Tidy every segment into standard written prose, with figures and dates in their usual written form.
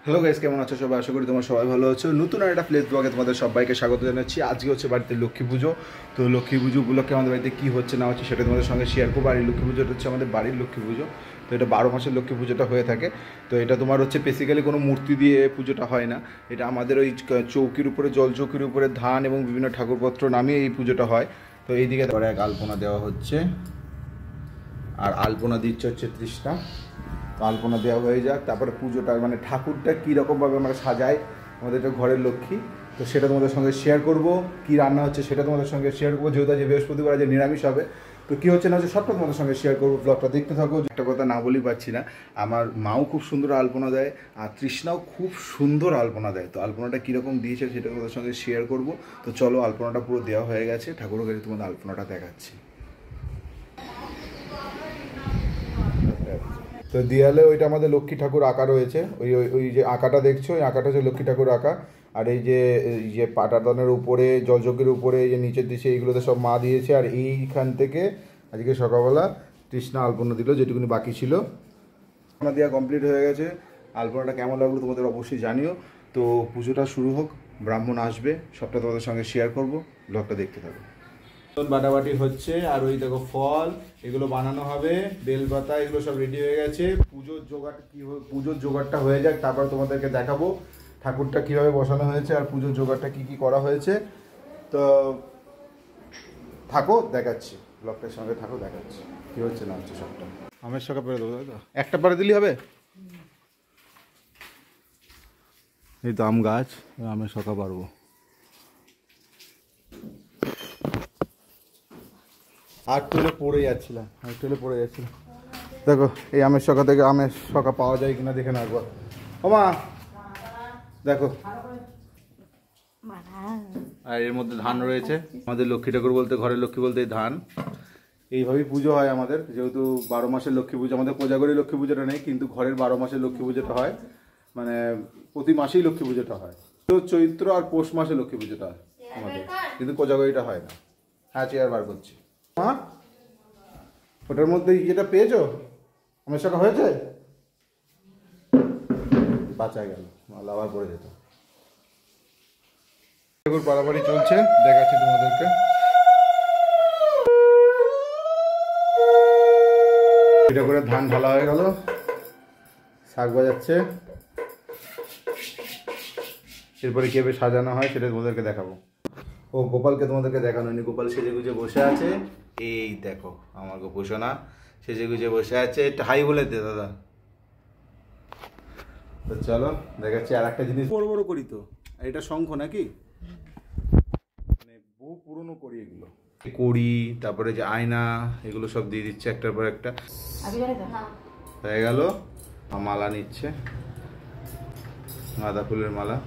Hello guys, কেমন আছো সবাই? আশা করি তোমরা সবাই ভালো আছো। নতুন আর একটা প্লেস ব্লগে তোমাদের সবাইকে স্বাগত জানাচ্ছি। আজকে হচ্ছে বাড়িতে লক্ষ্মী পুজো। তো লক্ষ্মী পুজো উপলক্ষে আমাদের বাড়িতে কী হচ্ছে না হচ্ছে সেটা তোমাদের সঙ্গে শেয়ার করবো। আর এই লক্ষ্মী পুজোটা হচ্ছে আমাদের বাড়ির লক্ষ্মী পুজো। তো এটা 12 মাসের লক্ষ্মী পুজোটা হয়ে থাকে। তো এটা তোমার হচ্ছে বেসিক্যালি কোনো মূর্তি দিয়ে পুজোটা হয় না। এটা আমাদের ওই চৌকির উপরে, জল চৌকির উপরে ধান এবং বিভিন্ন ঠাকুরপত্র নামিয়ে এই পুজোটা হয়। তো এইদিকে ধরে এক আলপনা দেওয়া হচ্ছে, আর আলপনা দিচ্ছে হচ্ছে তৃষ্ণা। তো আলপনা দেওয়া হয়ে যাক, তারপরে পুজোটা মানে ঠাকুরটা কীরকমভাবে আমরা সাজাই, আমাদের এটা ঘরের লক্ষ্মী। তো সেটা তোমাদের সঙ্গে শেয়ার করব। কী রান্না হচ্ছে সেটা তোমাদের সঙ্গে শেয়ার করবো, যেহেতু আজ বৃহস্পতিবার, যে নিরামিষ হবে। তো কী হচ্ছে না হচ্ছে সবটা তোমাদের সঙ্গে শেয়ার করবো। ব্লগটা দেখতে থাকো। একটা কথা না বলেই পারছি না, আমার মাও খুব সুন্দর আলপনা দেয়, আর তৃষ্ণাও খুব সুন্দর আলপনা দেয়। তো আলপনাটা কীরকম দিয়েছে সেটা তোমাদের সঙ্গে শেয়ার করব। তো চলো, আলপনাটা পুরো দেওয়া হয়ে গেছে, ঠাকুরের কাছে তোমাদের আলপনাটা দেখাচ্ছি। তো দেয়ালে ওইটা আমাদের লক্ষ্মী ঠাকুর আঁকা রয়েছে। ওই ওই ওই যে আঁকাটা দেখছো, ওই আঁকাটা হচ্ছে লক্ষ্মী ঠাকুর আঁকা। আর এই যে পাটাতনের উপরে, জলচকের উপরে, এই যে নিচের দিকে, এইগুলোতে সব মা দিয়েছে। আর এইখান থেকে আজকে সকালবেলা তৃষ্ণা আলপনা দিল, যেটুকুনি বাকি ছিল। আলপনা দেওয়া কমপ্লিট হয়ে গেছে। আলপনাটা কেমন লাগলো তোমাদের অবশ্যই জানিও। তো পুজোটা শুরু হোক, ব্রাহ্মণ আসবে, সবটা তোমাদের সঙ্গে শেয়ার করব। ব্লগটা দেখতে থাকো। বাটাবাটি হচ্ছে, আর ওই দেখো ফল এগুলো বানানো হবে, বেলপাতা এগুলো সব রেডি হয়ে গেছে। পুজোর জোগাড়টা হয়ে যাক, তারপর তোমাদেরকে দেখাবো ঠাকুরটা কিভাবে বসানো হয়েছে আর পুজোর জোগাড়টা কি কি করা হয়েছে। তো থাকো, দেখাচ্ছি, ব্লগটার সঙ্গে থাকো, দেখাচ্ছি কি হচ্ছে না হচ্ছে সবটা। আমের শাখা পেরে দেবো, তাই তো? একটা পারে দিলেই হবে। এই তো আম গাছ, আমের শাখা পারবো। আর তুলে পড়ে যাচ্ছিলাম, দেখো এই আমের শখা থেকে আমের শখা পাওয়া যায় কিনা দেখে না একবার। ও মা দেখো, আর এর মধ্যে ধান রয়েছে। আমাদের লক্ষ্মী ঠাকুর বলতে, ঘরের লক্ষ্মী বলতে এই ধান। এইভাবেই পুজো হয় আমাদের, যেহেতু 12 মাসের লক্ষ্মী পুজো। আমাদের কোজাগরী লক্ষ্মী পুজোটা নেই, কিন্তু ঘরের 12 মাসের লক্ষ্মী পুজোটা হয়। মানে প্রতি মাসেই লক্ষ্মী পুজোটা হয়। তো চৈত্র আর পৌষ মাসে লক্ষ্মী পুজোটা হয় আমাদের, কিন্তু কোজাগরীটা হয় না। হ্যাঁ, চেয়ার বার করছি। মা, ওটার মধ্যে ইয়েটা পেয়েছো? আমার শাখা হয়েছে? বাঁচা গেল, মাল আবার পড়ে যেত। পাড়াপাড়ি চলছে, দেখাচ্ছি তোমাদেরকে। এটা করে ধান ঢালা হয়ে গেল, শাক বাজাচ্ছে। এরপরে কিভাবে সাজানো হয় সেটা তোমাদেরকে দেখাবো। ও গোপালকে তোমাদেরকে দেখানো হয়নি, গোপাল সেজে গুজে বসে আছে। এই দেখো আমার গোপোষণা সেজে গুজে বসে আছে। একটু হাই বলে দে দাদা। তো চলো দেখাচ্ছি আর একটা জিনিস, বড় বড় করি। তো এটা শঙ্খ নাকি, মানে বহু পুরনো করি এগুলো, কড়ি, তারপরে যে আয়না, এগুলো সব দিয়ে দিচ্ছে একটার পর একটা। হয়ে গেল। মালা নিচ্ছে, গাঁদা ফুলের মালা।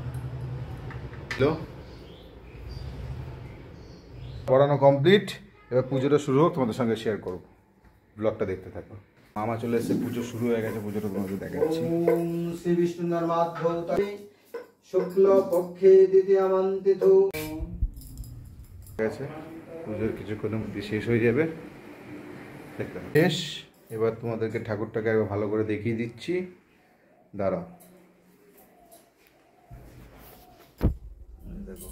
পড়ানো কমপ্লিট, এবার পুজোটা শুরু হোক, তোমাদের সঙ্গে শেয়ার করবো। ব্লগটা দেখতে থাকো। মামা চলে এসেছে, পুজো শুরু হয়ে গেছে, পুজোটা তোমাদের দেখাচ্ছি। শ্রী বিষ্ণুর মাধ্যমে শুক্ল পক্ষে দ্বিতীয়ামন্তিত গেছে, পুজোর কিছুক্ষণের মধ্যে শেষ হয়ে যাবে। দেখতে শেষ। এবার তোমাদেরকে ঠাকুরটাকে একবার ভালো করে দেখিয়ে দিচ্ছি, দাঁড়াও। দেখো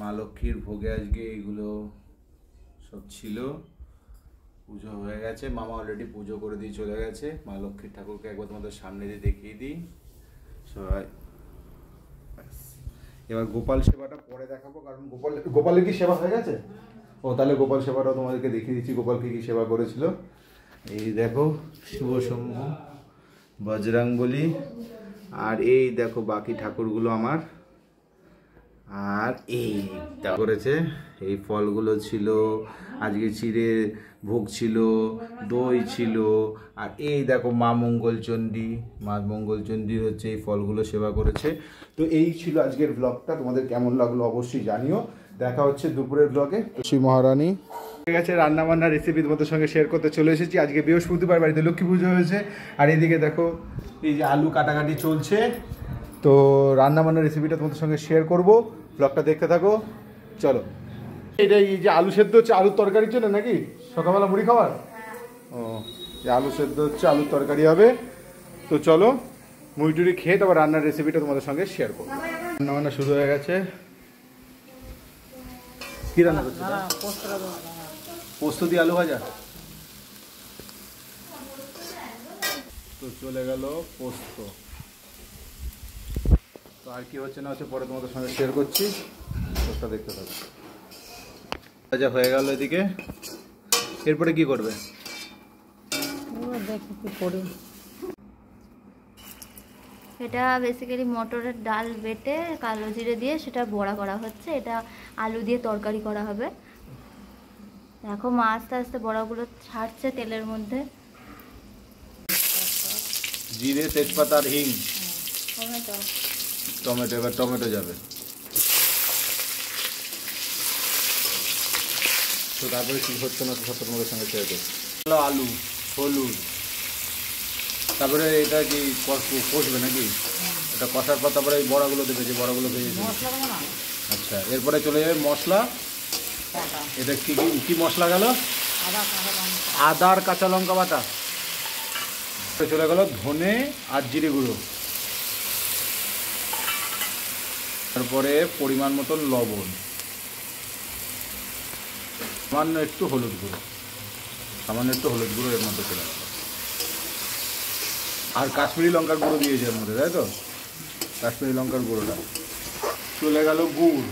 মা লক্ষ্মীর ভোগে আজকে এইগুলো সব ছিল। পুজো হয়ে গেছে, মামা অলরেডি পুজো করে দিয়ে চলে গেছে। মা লক্ষ্মীর ঠাকুরকে একবার তোমাদের সামনে দিয়ে দেখিয়ে দিই সবাই। এবার গোপাল সেবাটা পরে দেখাবো, কারণ গোপালের কি সেবা হয়ে গেছে। ও তাহলে গোপাল সেবাটাও তোমাদেরকে দেখিয়ে দিচ্ছি, গোপালকে কি সেবা করেছিল। এই দেখো শুভ শম্ভু, বজরংবলী, আর এই দেখো বাকি ঠাকুরগুলো আমার। আর এইটা করেছে, এই ফলগুলো ছিল আজকে, চিড়ে ভোগ ছিল, দই ছিল। আর এই দেখো মা মঙ্গলচণ্ডী হচ্ছে এই ফলগুলো সেবা করেছে। তো এই ছিল আজকের ব্লগটা, তোমাদের কেমন লাগলো অবশ্যই জানিও। দেখা হচ্ছে দুপুরের ব্লগে। শ্রী মহারানী ঠিক আছে, রান্নাবান্নার রেসিপি তোমাদের সঙ্গে শেয়ার করতে চলে এসেছি। আজকে বৃহস্পতিবার, বাড়িতে লক্ষ্মী পুজো হয়েছে। আর এইদিকে দেখো এই যে আলু কাটাকাটি চলছে। তো রান্নাবান্নার রেসিপিটা তোমাদের সঙ্গে শেয়ার করবো, ব্লগটা দেখতে থাকো। চলো, এটা এই যে আলু সেদ্ধ হচ্ছে আলুর তরকারির জন্য নাকি, সকালবেলা মুড়ি খাবার। ও, যে আলু সেদ্ধ হচ্ছে, আলুর তরকারি হবে। তো চলো মুড়ি টুড়ি খেয়ে তারপর রান্নার রেসিপিটা তোমাদের সঙ্গে শেয়ার করবো। রান্না বান্না শুরু হয়ে গেছে। কি রান্না করছো? পোস্ত দিয়ে আলু ভাজা। তো চলে গেল পোস্ত। তো আর কি হচ্ছে না হচ্ছে পরে তোমাদের সঙ্গে শেয়ার করছি, পোস্টটা দেখতে থাকো। ভাজা হয়ে গেল এদিকে, এরপরে কি করবে? দেখি কি করি। এটা বেসিক্যালি মটরের ডাল বেটে কালো জিরে দিয়ে সেটা বড়া করা হচ্ছে। এটা আলু দিয়ে তরকারি করা হবে। দেখো মা আস্তে আস্তে বড়াগুলো ছাড়ছে তেলের মধ্যে। জিরে, তেজপাতা আর হিং, টমেটো, টমেটো। এবার টমেটো যাবে। তো তারপরে কি হচ্ছে না সব তোমাদের সঙ্গে শেয়ার করছি। আলু, হলুদ, তারপরে এটা কি কষবে নাকি? এটা কষার পর তারপরে এই বড়াগুলো দেবে, যে বড়াগুলো ভেজেছে। আচ্ছা, এরপরে চলে যাবে মশলা। এটা কি কি মশলা গেল? আদা আর কাঁচা লঙ্কা বাটা। চলে গেল ধনে আর জিরে গুঁড়ো। তারপরে পরিমাণ মতন লবণ, সামান্য একটু হলুদ গুঁড়ো, এর মধ্যে চলে গেল। আর কাশ্মীরি লঙ্কার গুঁড়ো দিয়েছে এর মধ্যে, তাই তো? কাশ্মীরি লঙ্কার গুঁড়োটা চলে গেল। গুড়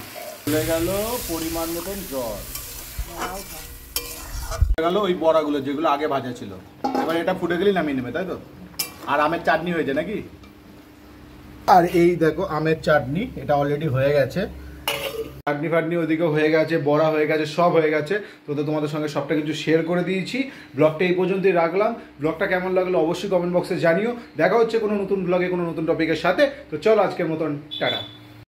চলে গেল, পরিমাণ মতন জল চলে গেল। ওই বড়াগুলো যেগুলো আগে ভাজা ছিল, এবার এটা ফুটে গেলেই নামিয়ে নেবে, তাই তো? আর আমের চাটনি হয়েছে নাকি? আর এই দেখো আমের চাটনি, এটা অলরেডি হয়ে গেছে। চাটনি ফাটনি ওদিকে হয়ে গেছে, বড়া হয়ে গেছে, সব হয়ে গেছে। তো তোমাদের সঙ্গে সবটা কিছু শেয়ার করে দিয়েছি। ব্লগটা এই পর্যন্তই রাখলাম। ব্লগটা কেমন লাগলো অবশ্যই কমেন্ট বক্সে জানিও। দেখা হচ্ছে কোনো নতুন ব্লগে কোনো নতুন টপিকের সাথে। তো চলো আজকের মতন টাটা।